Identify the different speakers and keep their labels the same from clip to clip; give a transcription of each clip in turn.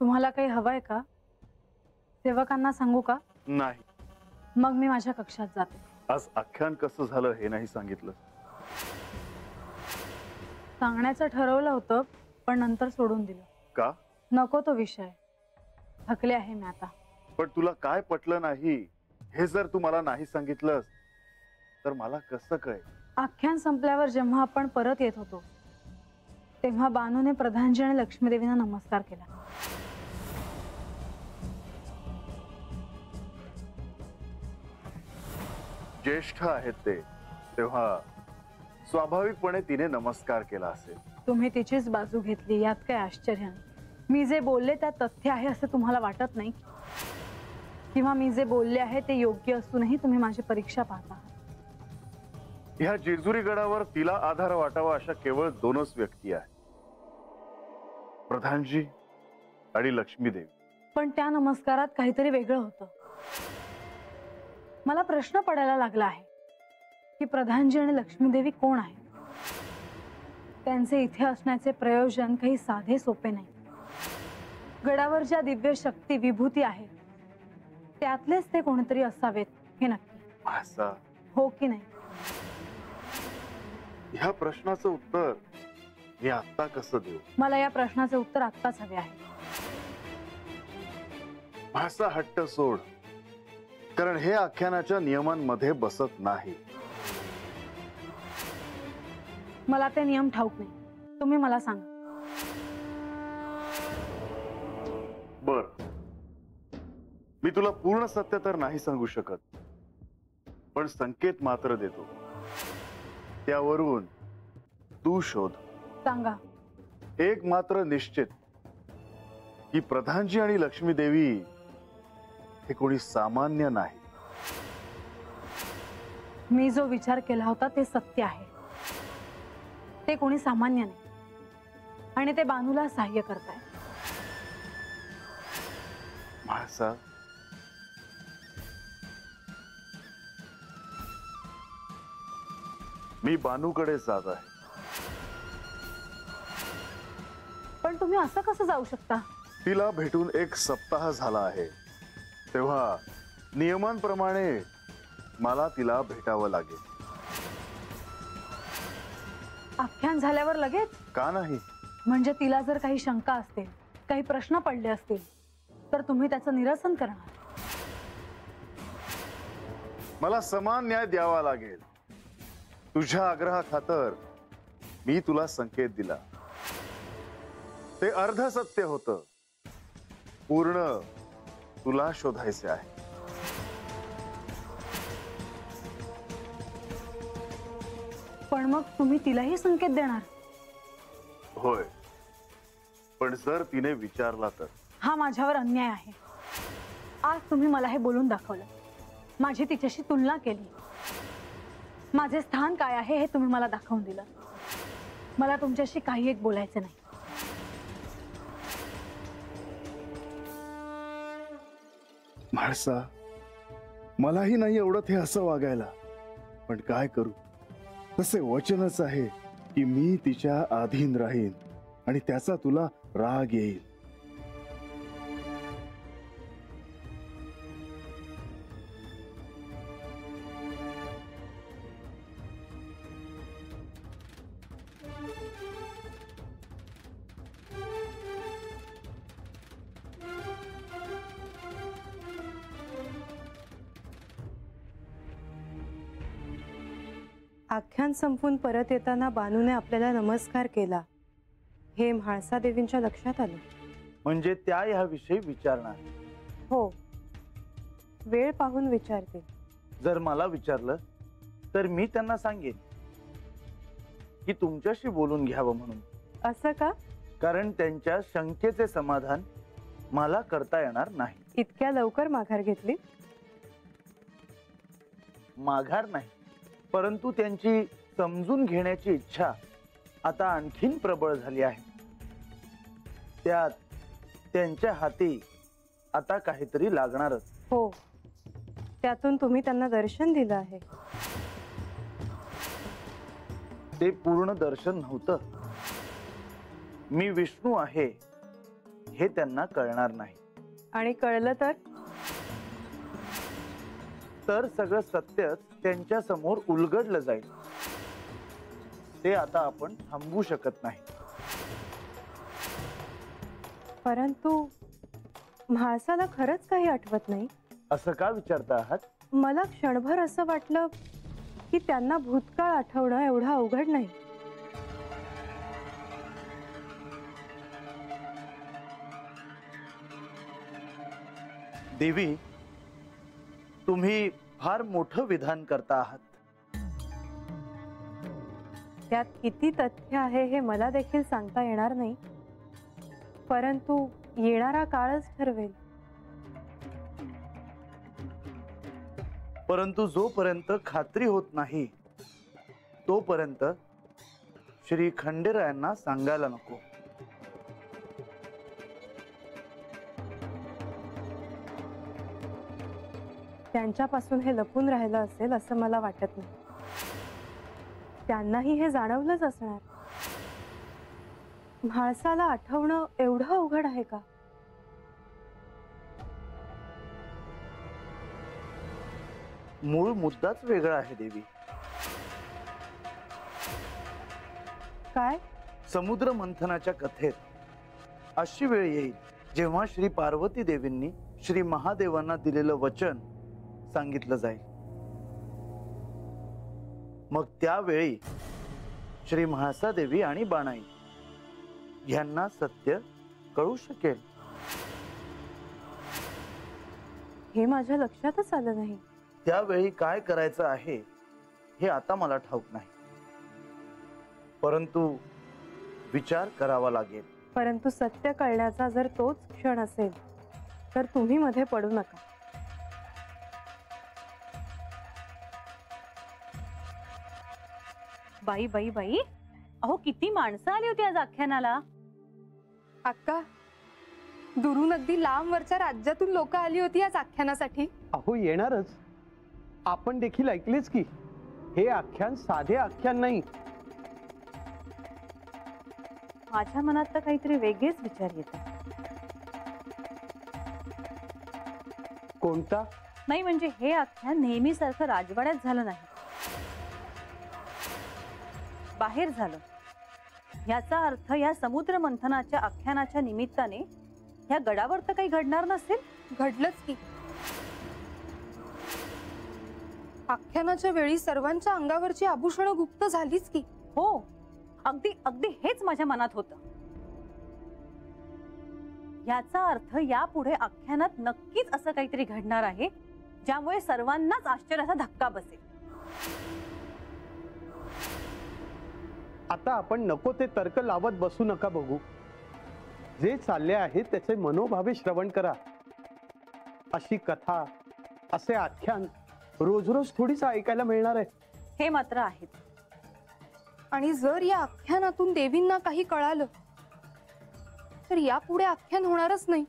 Speaker 1: तुम्हाला काही हवंय का? सेवकांना सांगू का?
Speaker 2: नाही.
Speaker 1: मग मी माझ्या कक्षात जाते.
Speaker 2: आज आख्यान कसं झालं हे नाही सांगितलं.
Speaker 1: सांगण्याचं ठरवलं होतं पण नंतर सोडून दिलं.
Speaker 2: का?
Speaker 1: नको तो विषय. थकले आहे मी आता.
Speaker 2: पण तुला काय पटलं नाही हे जर तू मला नाही सांगितलंस तर मला कसं कळेल?
Speaker 1: आख्यान संपल्यावर जेव्हा आपण परत येत होतो तेव्हा बानूने प्रधानजी आणि लक्ष्मीदेवींना नमस्कार केला.
Speaker 2: ज्येष्ठ आहेत ते, तेव्हा स्वाभाविकपणे तिने नमस्कार केला असेल.
Speaker 1: तुम्ही तिचीच बाजू घेतली यात काय आश्चर्य नाही. मी जे बोलले त्यात तथ्य आहे असं तुम्हाला वाटत नाही? किंवा मी जे बोलले आहे ते योग्य असूनही तुम्ही माझी परीक्षा पाहता?
Speaker 2: ह्या जेजुरी गडावर तिला आधार वाटावा अशा केवळ दोनच व्यक्ती आहेत, प्रधानजी आणि लक्ष्मीदेवी.
Speaker 1: पण त्या नमस्कारात काहीतरी वेगळं होतं. मला प्रश्न पडायला लागला आहे की प्रधानजी आणि लक्ष्मीदेवी कोण आहेत? त्यांचे इथे असण्याचे प्रयोजन काही साधे सोपे नाही. गडावर ज्या दिव्य शक्ती विभूती आहे त्यातलेच ते कोणीतरी असावेत हे नक्की.
Speaker 2: असं
Speaker 1: हो की नाही?
Speaker 2: ह्या प्रश्नाचं उत्तर मी आता कसं देऊ?
Speaker 1: मला या प्रश्नाचे उत्तर आत्ताच हवे आहे.
Speaker 2: भासा हट्ट सोड, कारण हे आख्यानाच्या नियमांमध्ये बसत नाही.
Speaker 1: मला ते नियम ठाऊक नाही. तुम्ही मला सांगा.
Speaker 2: बर, मी तुला पूर्ण सत्य तर नाही सांगू शकत, पण संकेत मात्र देतो. त्यावरून तू शोध.
Speaker 1: सांगा.
Speaker 2: एक मात्र निश्चित की प्रधानजी आणि लक्ष्मीदेवी हे कोणी सामान्य नाही.
Speaker 1: मी जो विचार केला होता ते सत्य आहे. ते कोणी सामान्य नाही आणि ते बानूला सहाय्य करताय.
Speaker 2: म्हाळसा, मी बानूकडे जात आहे.
Speaker 1: पण तुम्ही असं कसं जाऊ शकता?
Speaker 2: तिला भेटून 1 सप्ताह झाला आहे, तेव्हा नियमांप्रमाणे मला तिला भेटावं लागेल.
Speaker 1: आख्यान झाल्यावर लगेच?
Speaker 2: का नाही?
Speaker 1: म्हणजे तिला जर काही शंका असतील, काही प्रश्न पडले असतील तर तुम्ही त्याचं निरसन करणार?
Speaker 2: मला समान न्याय द्यावा लागेल. तुझ्या आग्रहाखातर मी तुला संकेत दिला. ते अर्ध सत्य होतं. पूर्ण तुला शोधायचे आहे.
Speaker 1: पण मग तुम्ही तिलाही संकेत देणार?
Speaker 2: होय, पण जर तिने विचारला तर?
Speaker 1: हा माझ्यावर अन्याय आहे. आज तुम्ही मला हे बोलून दाखवलं. माझी तिच्याशी तुलना केली. माझे स्थान काय आहे हे तुम्ही मला दाखवून दिलं. मला तुमच्याशी काही एक बोलायचं नाही.
Speaker 2: म्हाळसा, मलाही नाही आवडत हे असं वागायला, पण काय करू? तसे वचनच आहे की मी तिच्या अधीन राहीन आणि त्याचा तुला राग येईल.
Speaker 3: आख्यान संपून परत येताना बानूने आपल्याला नमस्कार केला हे म्हाळसा देवींच्या लक्षात आलं.
Speaker 4: म्हणजे त्या ह्याविषयी विचारणार?
Speaker 3: हो, वेळ पाहून विचारते.
Speaker 4: जर मला विचारलं तर मी त्यांना सांगेन की तुमच्याशी बोलून घ्यावं म्हणून.
Speaker 3: असं का?
Speaker 4: कारण त्यांच्या शंकेचे समाधान मला करता येणार नाही.
Speaker 3: इतक्या लवकर माघार घेतली?
Speaker 4: माघार नाही, परंतु त्यांची समजून घेण्याची इच्छा आता आणखीन प्रबळ झाली आहे. त्यात त्यांच्या हाती आता काहीतरी लागणारच.
Speaker 3: हो, त्यातून तुम्ही त्यांना दर्शन दिलं आहे.
Speaker 4: ते पूर्ण दर्शन नव्हतं. मी विष्णू आहे हे त्यांना कळणार नाही.
Speaker 3: आणि कळलं
Speaker 4: तर सगळं सत्यच त्यांच्या समोर उलगडलं जाईल. ते आता आपण थांबवू शकत नाही.
Speaker 3: परंतु म्हाळसाला खरंच काही आठवत नाही.
Speaker 4: असं का विचारता आहात?
Speaker 3: मला क्षणभर असं वाटलं की त्यांना भूतकाळ आठवणं एवढं अवघड नाही.
Speaker 4: देवी, तुम्ही फार मोठं विधान करता आहात.
Speaker 3: त्यात किती तथ्य आहे हे मला देखील सांगता येणार नाही, परंतु येणारा काळच ठरवेल.
Speaker 4: परंतु जोपर्यंत खात्री होत नाही तोपर्यंत श्री खंडेरायांना सांगायला नको.
Speaker 3: त्यांच्यापासून हे लपून राहिलं असेल असं मला वाटत नाही. त्यांनाही हे जाणवलंच असणार. म्हाळसाला आठवणं एवढं अवघड आहे का?
Speaker 4: मूळ मुद्दाच वेगळा आहे देवी.
Speaker 3: काय?
Speaker 4: समुद्र मंथनाच्या कथेत अशी वेळ येईल जेव्हा श्री पार्वती देवींनी श्री महादेवांना दिलेलं वचन सांगितलं जाईल. मग त्यावेळी श्री म्हाळसा देवी आणि बाणाई यांना सत्य कळू शकेल.
Speaker 3: हे माझ्या लक्षातच आलं नाही.
Speaker 4: त्यावेळी काय करायचं आहे हे आता मला ठाऊक नाही, परंतु विचार करावा लागेल.
Speaker 3: परंतु सत्य कळण्याचा जर तोच क्षण असेल तर तुम्ही मध्ये पडू नका.
Speaker 5: बाई बाई बाई, अहो किती माणसं आली होती आज आख्यानाला.
Speaker 1: अक्का, दुरून अगदी लांबवरच्या राज्यातून लोक आली होती आज आख्यानासाठी.
Speaker 6: अहो येणारच. आपण देखील ऐकलेच की हे आख्यान साधे आख्यान नाही.
Speaker 5: माझ्या मनात तर काहीतरी वेगळेच विचार येतात.
Speaker 6: कोणता?
Speaker 5: नाही म्हणजे हे आख्यान नेहमीसारखं राजवाड्यात झालं नाही, बाहेर झालं. याचा अर्थ या समुद्र मंथनाच्या आख्यानाच्या निमित्ताने ह्या गडावर तर काही घडणार नसेल.
Speaker 1: घडलंच की. आख्यानाच्या वेळी सर्वांच्या अंगावरची आभूषणं गुप्त झालीच की.
Speaker 5: हो, अगदी अगदी हेच माझ्या मनात होतं. याचा अर्थ यापुढे आख्यानात नक्कीच असं काहीतरी घडणार आहे ज्यामुळे सर्वांनाच आश्चर्याचा धक्का बसेल.
Speaker 6: आता आपण नको ते तर्क लावत बसू नका. बघू जे चालले आहे त्याचे मनोभावे श्रवण करा. अशी कथा, असे आख्यान रोज रोज थोडीच ऐकायला मिळणार आहे.
Speaker 5: हे मात्र आहेत.
Speaker 1: आणि जर या आख्यानातून देवींना काही कळालं तर यापुढे आख्यान होणारच नाही.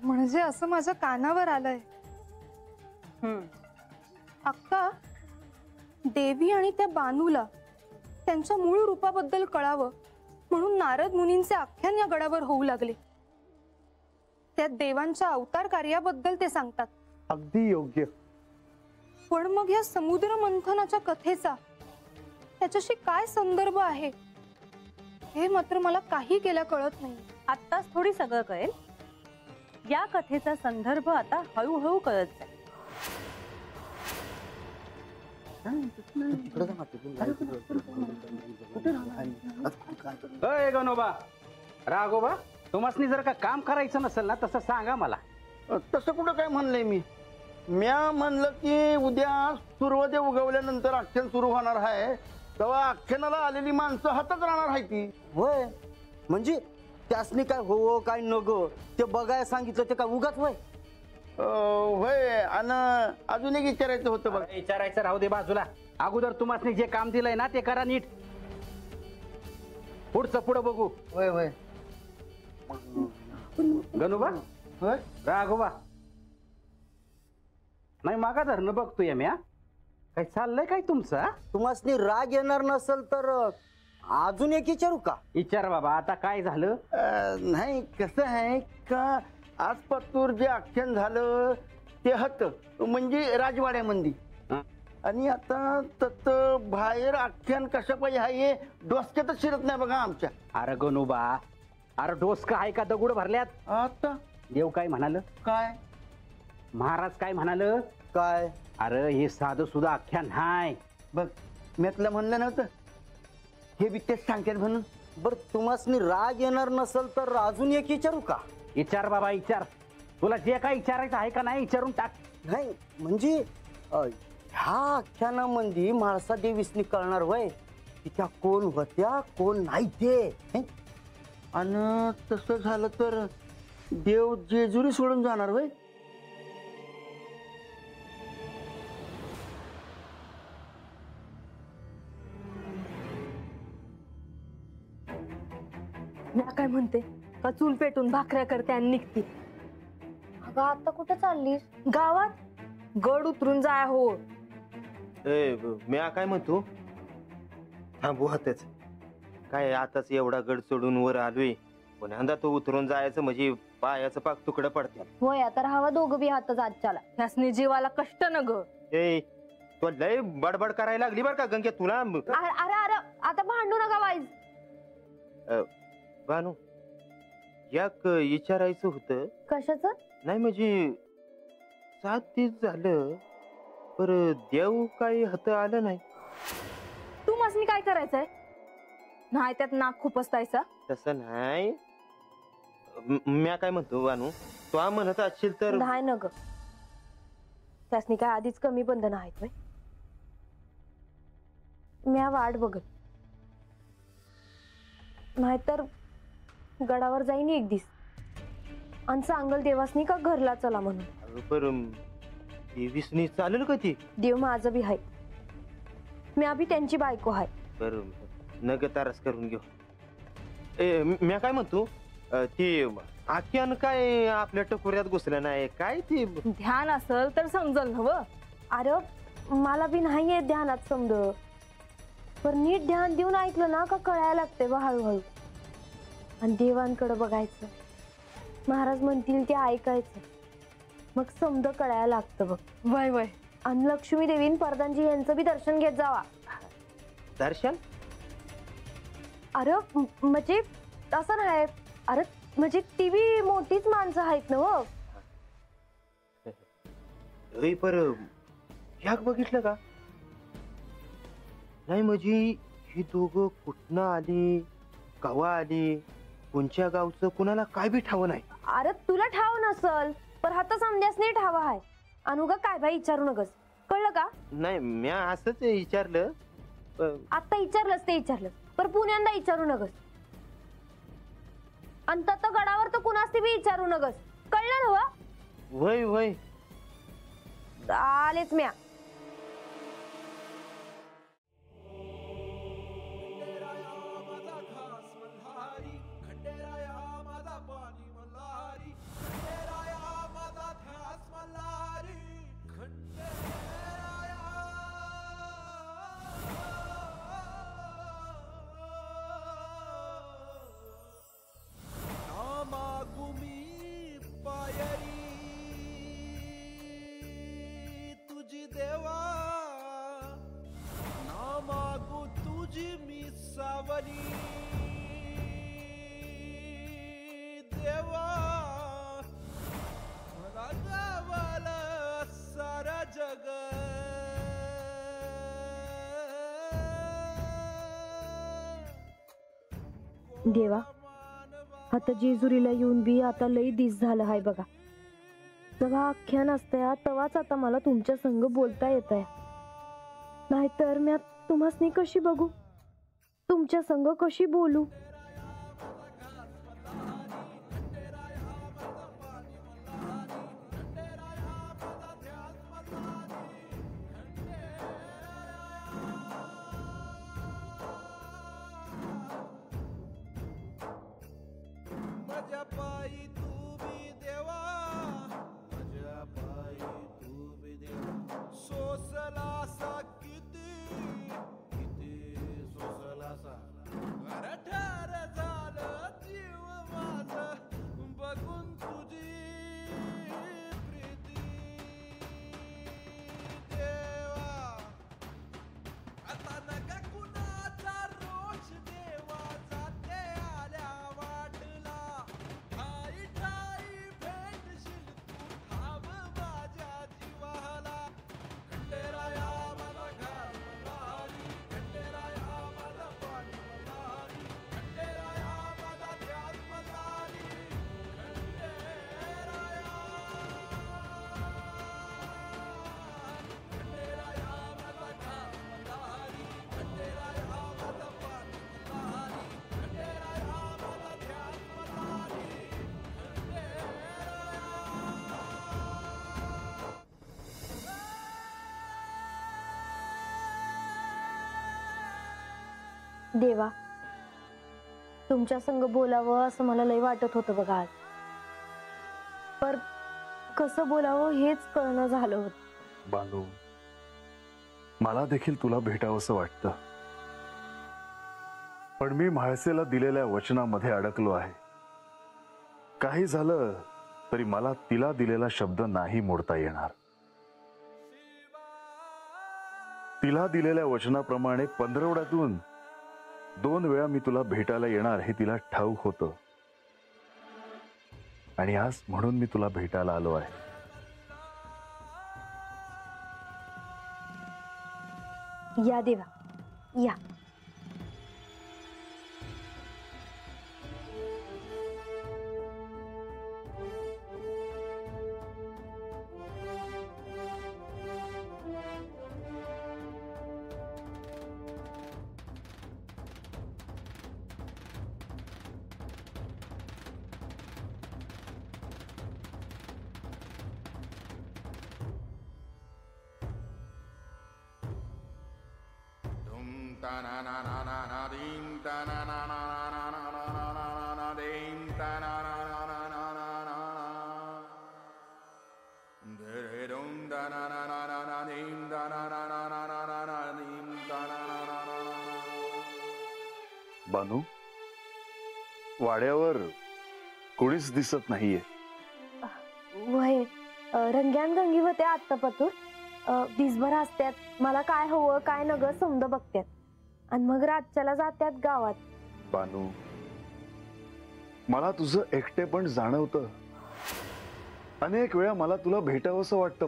Speaker 1: म्हणजे असं माझ्या कानावर आलंय. अक्का, देवी आणि त्या बानूला त्यांच्या मूळ रूपाबद्दल कळावं म्हणून नारद मुनींचे आख्यान या गडावर होऊ लागले. त्यात देवांच्या अवतार कार्याबद्दल ते सांगतात.
Speaker 6: अगदी योग्य.
Speaker 1: पण मग या समुद्र मंथनाच्या कथेचा त्याच्याशी काय संदर्भ आहे हे मात्र मला काही केल्या कळत नाही.
Speaker 5: आत्ताच थोडी सगळं कळेल. या कथेचा संदर्भ आता हळूहळू कळत जाईल.
Speaker 7: गणोबा, राघोबा, तुम्हासनी जर का काम करायचं नसेल ना तसं सांगा मला.
Speaker 8: तसं कुठं काय म्हणलंय मी? म्या म्हणलं की उद्या सूर्योदय उगवल्यानंतर आख्यान सुरू होणार आहे, तेव्हा आख्यानाला आलेली माणसं हातात राहणार आहे ती.
Speaker 9: होय, म्हणजे त्यासनी काय हो काय नको ते बघायला सांगितलं ते काय उगाच होय?
Speaker 8: होय. आणि अजून एक विचारायचं होतं बघ.
Speaker 7: विचारायचं राहू दे बाजूला. अगोदर तुम्हासनी जे काम दिलंय ना ते करा नीट. पुढचं पुढं बघू.
Speaker 8: होय होय.
Speaker 7: गणोबा,
Speaker 8: होय
Speaker 7: राघोबा, नाही मागा धरणं बघतोय म्या. काय चाललंय काय तुमचं?
Speaker 9: तुम्हासनी राग येणार नसेल तर अजून एक विचारू का?
Speaker 7: विचार बाबा, आता काय झालं?
Speaker 8: नाही कसं आहे का आज पत्तूर जे आख्यान झालं ते हत म्हणजे राजवाड्यामध्ये
Speaker 7: हं?
Speaker 8: आणि आता तत बाहेर आख्यान कशा पाहिजे हे डोसक्यातच शिरत नाही बघा आमच्या.
Speaker 7: अरे गणोबा, अरे डोसक आहे का दगड भरल्यात?
Speaker 8: आता
Speaker 7: देव काय म्हणाल?
Speaker 8: काय
Speaker 7: महाराज काय म्हणाल?
Speaker 9: काय?
Speaker 7: अरे हे साधं सुद्धा आख्यान हाय.
Speaker 8: बघ मी तुला म्हणलं नव्हतं हे बी तेच सांगतात म्हणून.
Speaker 9: बर तुम्हासनी राग येणार नसल तर अजून एक विचारू का?
Speaker 7: विचार बाबा विचार, तुला जे काय विचारायचं आहे का नाही विचारून टाक.
Speaker 9: नाही म्हणजे ह्या आख्यानामध्ये म्हाळसा देवीसनी कळणार वय की त्या कोण होत्या कोण नाही ते. हं?
Speaker 8: आणि तसं झालं तर देव जेजुरी सोडून जाणार वय.
Speaker 3: मी काय म्हणते का चूल पेटून भाकऱ्या करते आणि निघते.
Speaker 10: अगं आता कुठं चाललीस?
Speaker 3: गावात गड उतरून जाय हो.
Speaker 11: मी काय म्हणतो, थांबू हातच काय आताच एवढा गड सोडून वर आलोय, पुन्हा तो उतरून जायचं म्हणजे पायाचं पाक तुकडं पडतात.
Speaker 10: होय आता राहावा दोघं बी हातच आजच्याला.
Speaker 3: त्यासनी जीवाला कष्ट न ग.
Speaker 11: ए तो लय बडबड करायला लागली बर का गंगे तुला.
Speaker 10: अरे अरे आता भांडू नका वाईज.
Speaker 11: बानू याक विचारायचं होतं.
Speaker 10: कशाचं?
Speaker 11: नाही म्हणजे 7 दिवस झालं पर देव काही हात आलं नाही.
Speaker 3: तू मसनी काय करायचंय? नाही त्यात नाक खुपसतायचा.
Speaker 11: तसं नाही, म्या काय म्हणतो बानू, तो म्हणत असशील तर.
Speaker 10: नाही न ग, त्यासनी काय आधीच कमी बंधन आहेत व्हय. म्या वाट बघत, नाहीतर गडावर जाईन एक दिस आणि सांगल देवासनी का घरला चला म्हणून.
Speaker 11: बरं देवीसनी चालेल का ती?
Speaker 10: देव माझं बी आहे, म्या बी त्यांची बायको आहे.
Speaker 11: बरं नग तारस करून घेऊ. म्या काय म्हणतो, ती आख्यान काय आपल्या टकोऱ्यात घुसलं नाही काय? ती
Speaker 3: ध्यान असल तर समजल नव.
Speaker 10: अरे मला बी नाहीये ध्यानात समज, पण नीट ध्यान देऊन ऐकलं ना का कळायला लागते बा हळूहळू. आणि देवांकडे बघायचं, महाराज म्हणतील ते ऐकायचं, मग समज कळायला लागतं बघ.
Speaker 3: वय वय.
Speaker 10: आणि लक्ष्मी देवीन परदानजी यांचं बी दर्शन घेत जावा.
Speaker 11: दर्शन?
Speaker 10: अरे म्हणजे असं नाही, अरे म्हणजे ती बी मोठीच माणसं आहेत ना हो.
Speaker 11: पर ह्याक बघितलं का नाही? म्हणजे ही दोघं कुठनं आली, कवा आली, कोणच्या गावचं, कुणाला काय बी ठाव नाही.
Speaker 10: अरे तुला ठाव नसल पण हात समजास नाही ठाव आहे. अनुगा काय बाई विचारू नकस, कळलं का?
Speaker 11: नाही म्या असंच विचारलं.
Speaker 10: आता विचारलंस ते विचारलं, पर पुण्यांदा विचारू नकस. आणि तत गडावर तर कुणास बी विचारू नकस, कळलं ना?
Speaker 11: वय वय
Speaker 10: आलेच म्या. देवा आता जेजुरीला येऊन बी आता लई दिस झालं हाय बघा. जेव्हा आख्यान असतया तेव्हाच आता मला तुमच्या संग बोलता येत आहे. नाहीतर मी तुम्हासनी कशी बघू, तुमच्या संग कशी बोलू? देवा, तुमच्या संग बोलावं असं मला लय वाटत होतं बघा आज. पर कसं बोलावं हेच कळणं झालं होतं.
Speaker 2: बानू, मला देखील तुला भेटावंसं वाटतं, पण मी म्हाळसेला दिलेल्या वचनामध्ये अडकलो आहे. काही झालं तरी मला तिला दिलेला शब्द नाही मोडता येणार. तिला दिलेल्या वचनाप्रमाणे पंधरवड्यातून 2 वेळा मी तुला भेटायला येणार हे तिला ठाऊक होतं, आणि आज म्हणून मी तुला भेटायला आलो आहे.
Speaker 10: या देवा, या.
Speaker 2: बानू, वाड्यावर कोणीच दिसत नाहीये.
Speaker 10: वय रंग्यान गंगी होते आत्तापातूर. दिसभर असत्यात, मला काय हवं काय नग समज बघत्यात, आणि मग रातच्याला जात्यात गावात.
Speaker 2: बानू, मला तुझं एकटेपण जाणवतं. अनेक वेळा मला तुला भेटावंसं वाटतं,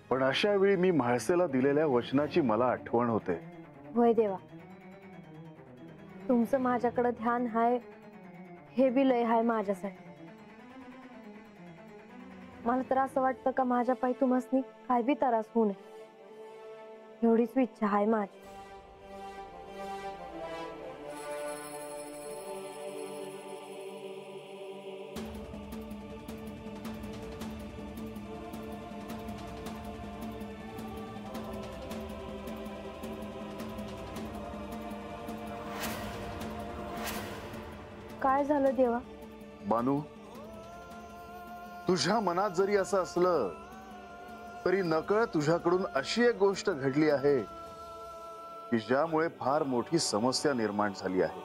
Speaker 2: पण अशा वेळी मी म्हाळसेला दिलेल्या वचनाची मला आठवण होते.
Speaker 10: वय देवा, तुमचं माझ्याकडे ध्यान हाय हे बी लय हाय माझ्यासाठी. मला तर असं वाटतं का माझ्या पायी तुम्हासनी काय बी त्रास होऊ नये, एवढीच इच्छा हाय माझी. काय झालं देवा?
Speaker 2: बानू, तुझ्या मनात जरी असं असलं तरी नकळत तुझ्याकडून अशी एक गोष्ट घडली आहे की ज्यामुळे फार मोठी समस्या निर्माण झाली आहे.